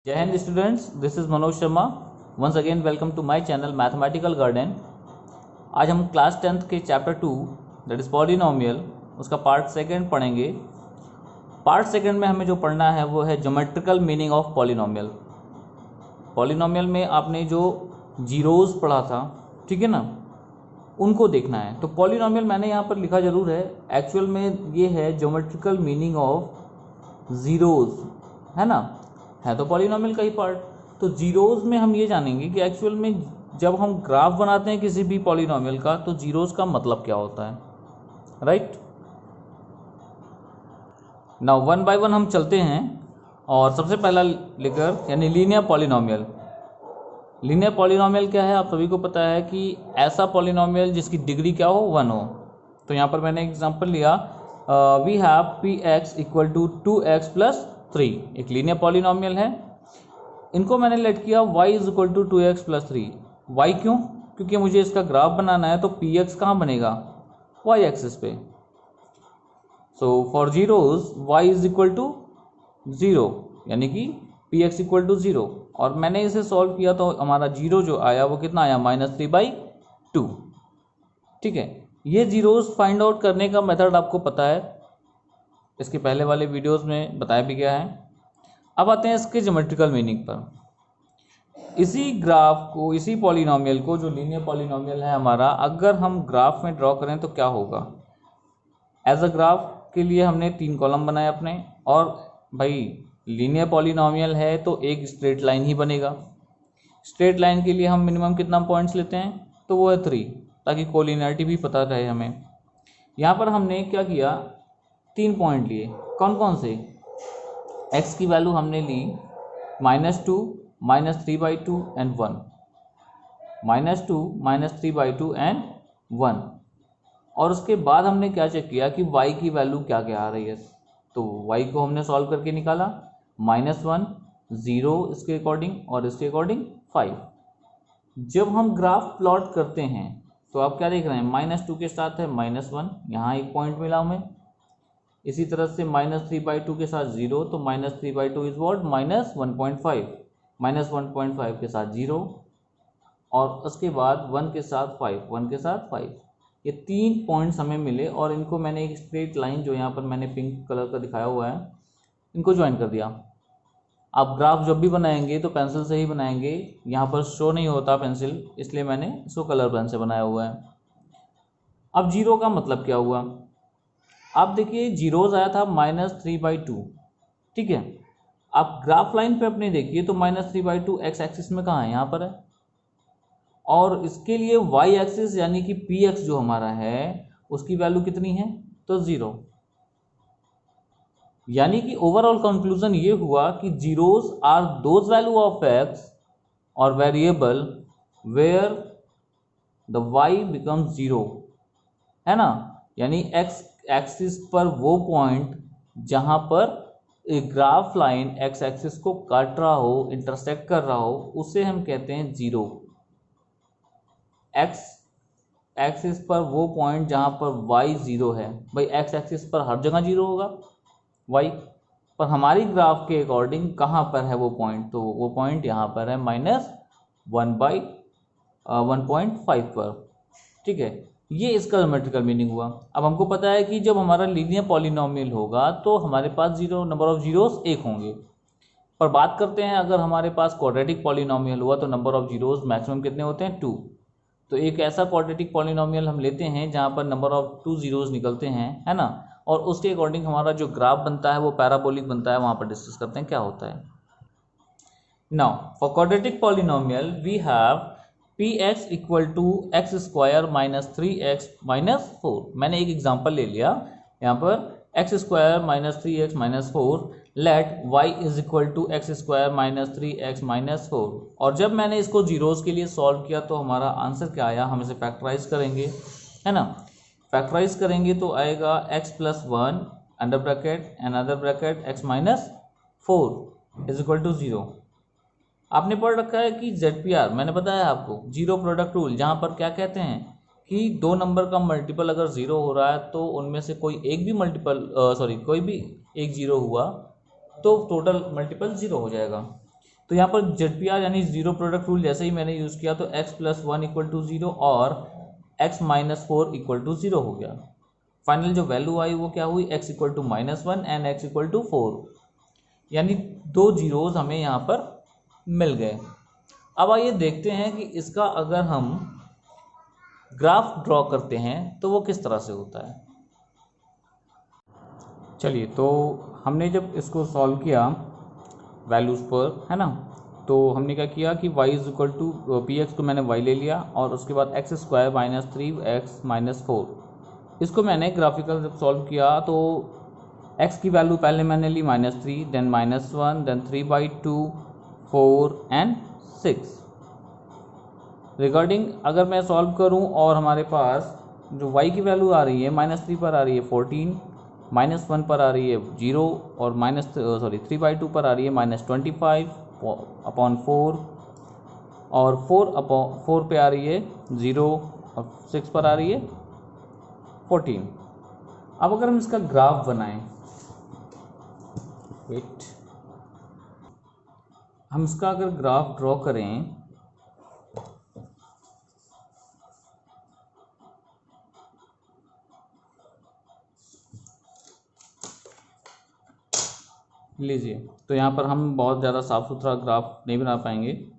जय Hind students, this is Manoj Sharma. Once again welcome to my channel mathematical garden. आज हम class 10th के chapter 2 that is polynomial उसका part second पढ़ेंगे। Part second में हमें जो पढ़ना है वो है geometrical meaning of polynomial. Polynomial में आपने जो जीरोज़ पढ़ा था, ठीक है ना, उनको देखना है। तो पॉलिनोमियल मैंने यहाँ पर लिखा जरूर है, एक्चुअल में ये है ज्योमेट्रिकल मीनिंग ऑफ जीरोज़, है ना, है तो पॉलिनोमियल का ही पार्ट। तो जीरोज़ में हम ये जानेंगे कि एक्चुअल में जब हम ग्राफ बनाते हैं किसी भी पॉलिनोमियल का तो जीरोज़ का मतलब क्या होता है, right. Now one by one हम चलते हैं और सबसे पहला लेकर यानी लीनियर पॉलिनोमियल। लीनियर पॉलिनोमियल क्या है, आप सभी को पता है कि ऐसा पॉलिनोमियल जिसकी डिग्री क्या हो, 1 हो। तो यहाँ पर मैंने एग्जांपल लिया, we have P X equal to 2x + 3, एक लीनियर पॉलिनोमियल है। इनको मैंने लेट किया y is equal to 2x + 3। y क्यों? क्योंकि मुझे इसका ग्राफ बनाना है, तो px कहाँ बनेगा, y एक्सिस पे। So for zeros y is equal to 0, यानी कि px इक्वल टू 0। और मैंने इसे सॉल्व किया तो हमारा जीरो जो आया वो कितना आया, -3/2। ठीक है, ये जीरोज फाइंड आउट करने का मेथड आपको पता है, इसके पहले वाले वीडियोस में बताया भी गया है। अब आते हैं इसके ज्योमेट्रिकल मीनिंग पर। इसी ग्राफ को, इसी पॉलिनोमियल को, जो लीनियर पॉलिनोमियल है हमारा, अगर हम ग्राफ में ड्रॉ करें तो क्या होगा। एज अ ग्राफ के लिए हमने 3 कॉलम बनाए अपने, और भाई लीनियर पॉलिनोमियल है तो एक स्ट्रेट लाइन ही बनेगा। स्ट्रेट लाइन के लिए हम मिनिमम कितना पॉइंट्स लेते हैं, तो वो है 3, ताकि कोलिनियरिटी भी पता रहे हमें। यहाँ पर हमने क्या किया, 3 पॉइंट लिए। कौन कौन से? x की वैल्यू हमने ली -2, -3/2 एंड 1, -2, -3/2 एंड 1। और उसके बाद हमने क्या चेक किया कि y की वैल्यू क्या क्या आ रही है। तो y को हमने सॉल्व करके निकाला, -1, 0 इसके अकॉर्डिंग और इसके अकॉर्डिंग 5। जब हम ग्राफ प्लॉट करते हैं तो आप क्या देख रहे हैं, -2 के साथ है -1, यहाँ एक पॉइंट मिला हमें। इसी तरह से -3/2 के साथ 0, तो -3/2 इज वॉट, -1.5, -1.5 के साथ 0, और उसके बाद 1 के साथ 5, 1 के साथ 5। ये 3 पॉइंट्स हमें मिले और इनको मैंने एक स्ट्रेट लाइन, जो यहाँ पर मैंने पिंक कलर का दिखाया हुआ है, इनको ज्वाइन कर दिया। आप ग्राफ जब भी बनाएंगे तो पेंसिल से ही बनाएंगे, यहाँ पर शो नहीं होता पेंसिल, इसलिए मैंने इसको कलर पेन से बनाया हुआ है। अब जीरो का मतलब क्या हुआ, आप देखिए जीरोज आया था -3/2, ठीक है। आप ग्राफ लाइन पे अपने देखिए तो -3/2 x एक्सिस में कहाँ है, यहाँ पर है। और इसके लिए y एक्सिस यानी कि px जो हमारा है उसकी वैल्यू कितनी है, तो 0। यानी कि ओवरऑल कंक्लूजन ये हुआ कि zeros are those value of x और variable where the y becomes 0, है ना। यानी x एक्सिस पर वो पॉइंट जहां पर एक ग्राफ लाइन x एक्सिस को काट रहा हो, इंटरसेक्ट कर रहा हो, उसे हम कहते हैं जीरो। x एक्सिस पर वो पॉइंट जहां पर y 0 है, भाई x एक्सिस पर हर जगह 0 होगा y, पर हमारी ग्राफ के अकॉर्डिंग कहाँ पर है वो पॉइंट, तो वो पॉइंट यहाँ पर है -1/1.5 पर, ठीक है। ये इसका ज्योमेट्रिकल मीनिंग हुआ। अब हमको पता है कि जब हमारा लीनियर पॉलिनोमियल होगा तो हमारे पास जीरो, नंबर ऑफ जीरोस 1 होंगे। पर बात करते हैं अगर हमारे पास क्वाड्रेटिक पॉलिनोमियल हुआ तो नंबर ऑफ जीरोस मैक्सिमम कितने होते हैं, 2। तो एक ऐसा क्वाड्रेटिक पॉलिनोमियल हम लेते हैं जहाँ पर नंबर ऑफ 2 जीरोस निकलते हैं, है ना, और उसके अकॉर्डिंग हमारा जो ग्राफ बनता है वो पैराबोलिक बनता है। वहाँ पर डिस्कस करते हैं क्या होता है। Now for quadratic polynomial we have px equal to x square -3x - 4। मैंने एक एग्जांपल ले लिया यहाँ पर, x square -3x - 4, let y is equal to x square -3x - 4। और जब मैंने इसको जीरोस के लिए सॉल्व किया तो हमारा आंसर क्या आया, हम इसे फैक्टराइज करेंगे, है ना। फैक्टराइज करेंगे तो आएगा x + 1 under bracket another bracket x - 4 is equal to 0। आपने पढ़ रखा है कि ZPR, मैंने बताया आपको, जीरो प्रोडक्ट रूल, जहाँ पर क्या कहते हैं कि 2 नंबर का मल्टीपल अगर 0 हो रहा है तो उनमें से कोई एक भी कोई भी एक 0 हुआ तो टोटल मल्टीपल 0 हो जाएगा। तो यहाँ पर ZPR यानी जीरो प्रोडक्ट रूल जैसे ही मैंने यूज़ किया तो x + 1 = 0 और x - 4 = 0 हो गया। फाइनल जो वैल्यू आई वो क्या हुई, x = -1 एंड x = 4, यानी 2 जीरोज हमें यहाँ पर मिल गए। अब आइए देखते हैं कि इसका अगर हम ग्राफ ड्रॉ करते हैं तो वो किस तरह से होता है। चलिए, तो हमने जब इसको सॉल्व किया वैल्यूज़ पर, है ना, तो हमने क्या किया कि y = px को मैंने y ले लिया और उसके बाद x² - 3x - 4, इसको मैंने ग्राफिकल जब सॉल्व किया तो x की वैल्यू पहले मैंने ली -3, देन -1, देन 3/2, 4 एंड 6। रिगार्डिंग अगर मैं सॉल्व करूं और हमारे पास जो y की वैल्यू आ रही है -3 पर आ रही है 14, -1 पर आ रही है 0 और 3/2 पर आ रही है -25/4 और 4 पे आ रही है 0 और 6 पर आ रही है 14। अब अगर हम इसका ग्राफ बनाएं, हम इसका अगर ग्राफ ड्रॉ करें लीजिए, तो यहाँ पर हम बहुत ज़्यादा साफ़ सुथरा ग्राफ नहीं बना पाएंगे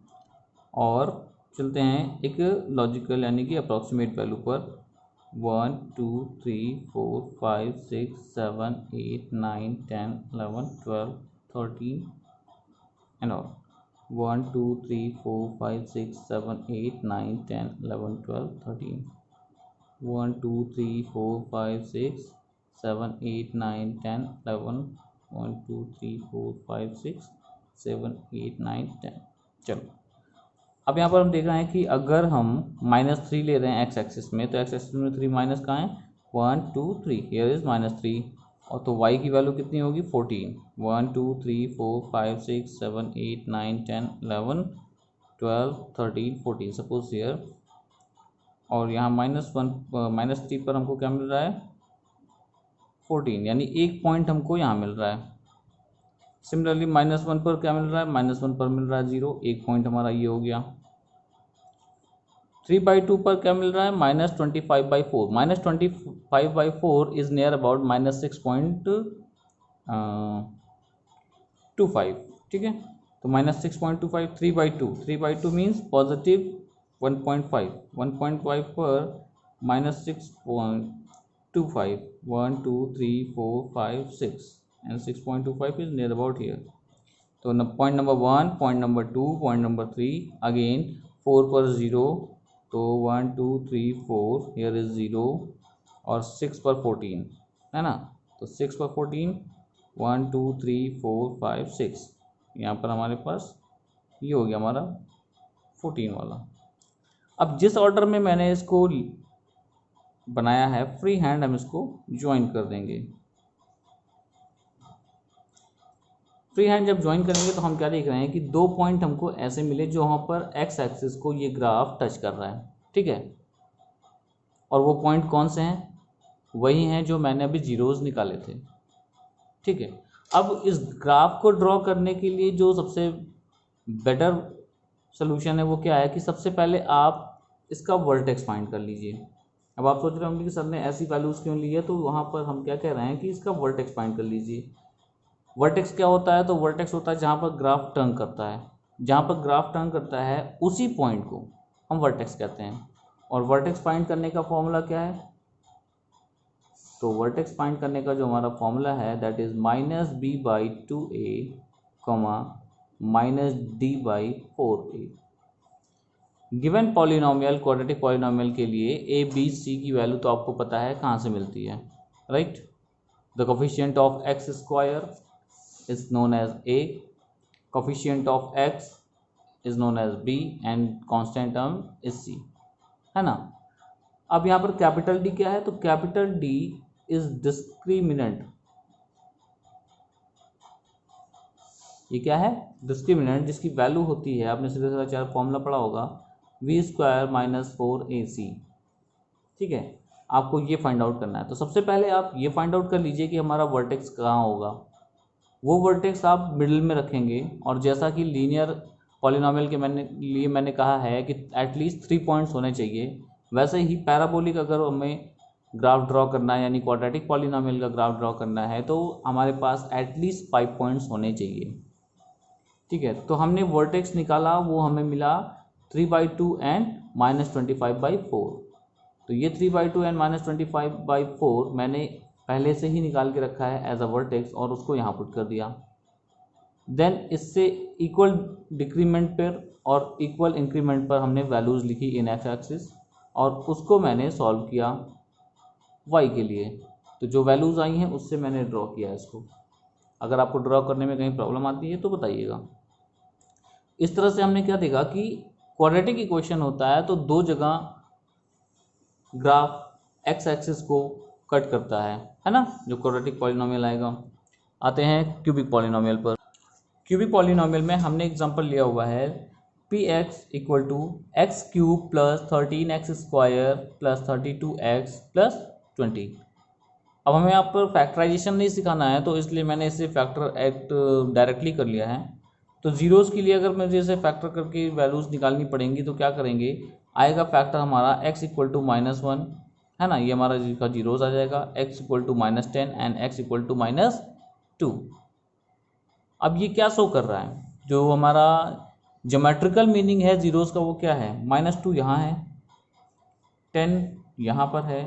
और चलते हैं एक लॉजिकल यानी कि अप्रॉक्सीमेट वैल्यू पर। 1 2 3 4 5 6 7 8 9 10 11 12 13 एंड ऑल। 1 2 3 4 5 6 7 8 9 10 11 12 13 1 2 3 4 5 6 7 8 9 10 11 1 2 3 4 5 6 7 8 9 10। चलो, अब यहाँ पर हम देख रहे हैं कि अगर हम -3 ले रहे हैं x एक्सिस में, तो x एक्सिस में 3 माइनस कहाँ है, 1 2 3, हियर इज -3, और तो y की वैल्यू कितनी होगी 14। 1 2 3 4 5 6 7 8 9 10 11 12 13 14, सपोज हियर, और यहाँ -3 पर हमको क्या मिल रहा है 14, यानी एक पॉइंट हमको यहाँ मिल रहा है। सिमिलरली -1 पर क्या मिल रहा है, -1 पर मिल रहा है 0, एक पॉइंट हमारा ये हो गया। 3/2 पर क्या मिल रहा है, -25/4, -25/4 इज नियर अबाउट -6.25, ठीक है। तो -6.25, 3/2 मीन्स पॉजिटिव 1.5, 1.5 पर -6.25, 1 2 3 4 5 6 and 6.25 is near about here. तो point number 1, point number 2, point number 3, again 4 पर 0, तो 1 2 3 4, here is 0, और 6 पर 14, है ना, तो 6 पर 14, 1 2 3 4 5 6, यहाँ पर हमारे पास ये हो गया हमारा 14 वाला। अब जिस ऑर्डर में मैंने इसको बनाया है फ्री हैंड हम इसको ज्वाइन कर देंगे। फ्री हैंड जब ज्वाइन करेंगे तो हम क्या देख रहे हैं कि 2 पॉइंट हमको ऐसे मिले जो वहाँ पर एक्स एक्सिस को ये ग्राफ टच कर रहा है, ठीक है। और वो पॉइंट कौन से हैं, वही हैं जो मैंने अभी जीरोज़ निकाले थे, ठीक है। अब इस ग्राफ को ड्रॉ करने के लिए जो सबसे बेटर सोल्यूशन है वो क्या है कि सबसे पहले आप इसका वर्टेक्स फाइंड कर लीजिए। अब आप सोच रहे होंगे कि सर ने ऐसी वैल्यूज़ क्यों ली है, तो वहाँ पर हम क्या कह रहे हैं कि इसका वर्टेक्स फाइंड कर लीजिए। वर्टेक्स क्या होता है, तो वर्टेक्स होता है जहाँ पर ग्राफ टर्न करता है, जहाँ पर ग्राफ टर्न करता है उसी पॉइंट को हम वर्टेक्स कहते हैं। और वर्टेक्स फाइंड करने का फॉर्मूला क्या है, तो वर्टेक्स फाइंड करने का जो हमारा फॉर्मूला है that is -b/2a, -d/4a। Given polynomial, quadratic polynomial के लिए a b c की वैल्यू तो आपको पता है कहाँ से मिलती है, right. The coefficient of x square is known as a, coefficient of x is known as b and constant term is c, है ना। अब यहाँ पर कैपिटल D क्या है, तो कैपिटल D इज डिस्क्रिमिनेंट। ये क्या है, डिस्क्रिमिनेंट, जिसकी वैल्यू होती है, आपने सीधा सीधा चार फॉर्मूला पढ़ा होगा, v² - 4ac, ठीक है। आपको ये फाइंड आउट करना है। तो सबसे पहले आप ये फाइंड आउट कर लीजिए कि हमारा वर्टेक्स कहाँ होगा। वो वर्टेक्स आप मिडिल में रखेंगे। और जैसा कि लीनियर पॉलिनॉमियल के मैंने कहा है कि एटलीस्ट 3 पॉइंट्स होने चाहिए, वैसे ही पैराबोलिक अगर हमें ग्राफ ड्रॉ करना है यानी क्वाड्रेटिक पॉलिनॉमियल का ग्राफ ड्रॉ करना है तो हमारे पास एटलीस्ट 5 पॉइंट्स होने चाहिए। ठीक है, तो हमने वर्टेक्स निकाला, वो हमें मिला 3/2 एंड -25/4। तो ये 3/2 एंड -25/4 मैंने पहले से ही निकाल के रखा है एज अ वर्टेक्स और उसको यहाँ पुट कर दिया। देन इससे इक्वल डिक्रीमेंट पर और इक्वल इंक्रीमेंट पर हमने वैल्यूज़ लिखी इन एक्स एक्सिस और उसको मैंने सॉल्व किया वाई के लिए। तो जो वैल्यूज़ आई हैं उससे मैंने ड्रॉ किया इसको। अगर आपको ड्रॉ करने में कहीं प्रॉब्लम आती है तो बताइएगा। इस तरह से हमने क्या देखा कि क्वाड्रेटिक इक्वेशन होता है तो दो जगह ग्राफ एक्स एक्सिस को कट करता है ना, जो क्वाड्रेटिक पॉलिनॉमियल आएगा। आते हैं क्यूबिक पॉलिनॉमियल पर। क्यूबिक पॉलिनॉमियल में हमने एग्जांपल लिया हुआ है P X equal to X cube plus 13x square plus 32x plus 20। अब हमें यहाँ पर फैक्टराइजेशन नहीं सिखाना है तो इसलिए मैंने इसे फैक्टर एक्ट डायरेक्टली कर लिया है। तो जीरोज़ के लिए अगर मुझे इसे फैक्टर करके वैल्यूज़ निकालनी पड़ेंगी तो क्या करेंगे, आएगा फैक्टर हमारा x इक्वल टू -1 है ना, ये हमारा का जीरोज़ आ जाएगा, x equal to -10 and x equal to -2। अब ये क्या शो कर रहा है, जो हमारा ज्योमेट्रिकल मीनिंग है जीरोज़ का वो क्या है, -2 यहाँ है, 10 यहाँ पर है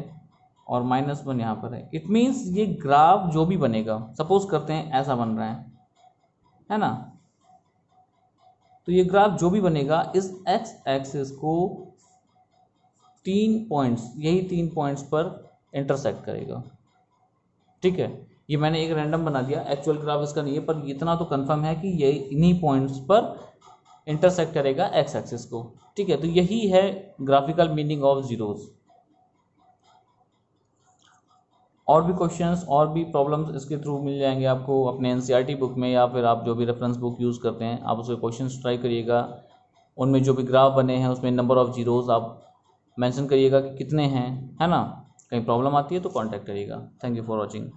और -1 यहाँ पर है। इट मीन्स ये ग्राफ जो भी बनेगा, सपोज करते हैं ऐसा बन रहा है ना, तो ये ग्राफ जो भी बनेगा इस एक्स एक्सिस को 3 पॉइंट्स, यही 3 पॉइंट्स पर इंटरसेक्ट करेगा। ठीक है, ये मैंने एक रैंडम बना दिया, एक्चुअल ग्राफ इसका नहीं है, पर इतना तो कंफर्म है कि ये इन्हीं पॉइंट्स पर इंटरसेक्ट करेगा एक्स एक्सिस को। ठीक है, तो यही है ग्राफिकल मीनिंग ऑफ जीरोज़। और भी क्वेश्चंस और भी प्रॉब्लम्स इसके थ्रू मिल जाएंगे आपको अपने एनसीईआरटी बुक में, या फिर आप जो भी रेफरेंस बुक यूज़ करते हैं आप उसके क्वेश्चंस ट्राई करिएगा। उनमें जो भी ग्राफ बने हैं उसमें नंबर ऑफ़ जीरोज़ आप मेंशन करिएगा कि कितने हैं, है ना। कहीं प्रॉब्लम आती है तो कांटेक्ट करिएगा। Thank you for watching.